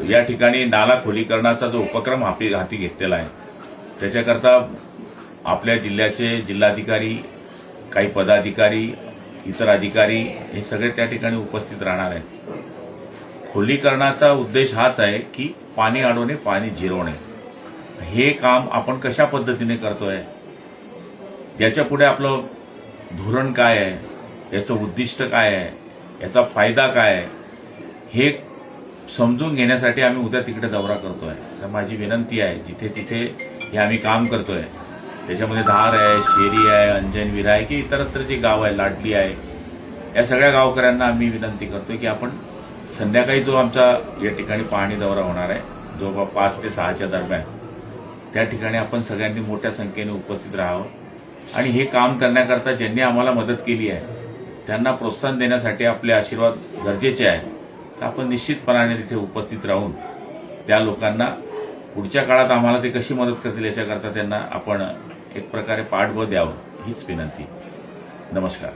या ठिकाणी नाला खोलीकरणाचा जो उपक्रम हाती घेतलेला आहे त्याच्याकरता आपल्या जिल्ह्याचे जिल्हाधिकारी, काही पदाधिकारी, इतर अधिकारी हे सगळे त्या ठिकाणी उपस्थित राहणार आहेत। खोलीकरणाचा उद्देश हाच आहे की पाणी अडवणे, पाणी जिरवणे। हे काम आपण कशा पद्धतीने करतोय, याच्या पुढे आपलं धोरण काय आहे, याचं उद्दिष्ट काय आहे, याचा फायदा काय आहे, हे समजून घेण्यासाठी आम्ही उद्या तिकडे दौरा करतोय। तर माझी विनंती आहे, जिथे जिथे हे आम्ही काम करतोय त्याच्यामध्ये धार आहे, शेरी आहे, अंजनवीर आहे की इतरत्र जी गाव आहे, लाडली आहे, या सगळ्या गावकऱ्यांना आम्ही विनंती करतोय की आपण संध्याकाळी जो आमचा या ठिकाणी पाहणी दौरा होणार आहे, जो 5 ते 6च्या दरम्यान, त्या ठिकाणी आपण सगळ्यांनी मोठ्या संख्येने उपस्थित राहावं आणि हे काम करण्याकरता ज्यांनी आम्हाला मदत केली आहे त्यांना प्रोत्साहन देण्यासाठी आपले आशीर्वाद गरजेचे आहे। तर आपण निश्चितपणाने तिथे उपस्थित राहून त्या लोकांना पुढच्या काळात आम्हाला ते कशी मदत करतील याच्याकरता त्यांना आपण एक प्रकारे पाठबळ द्यावं, हीच विनंती। नमस्कार।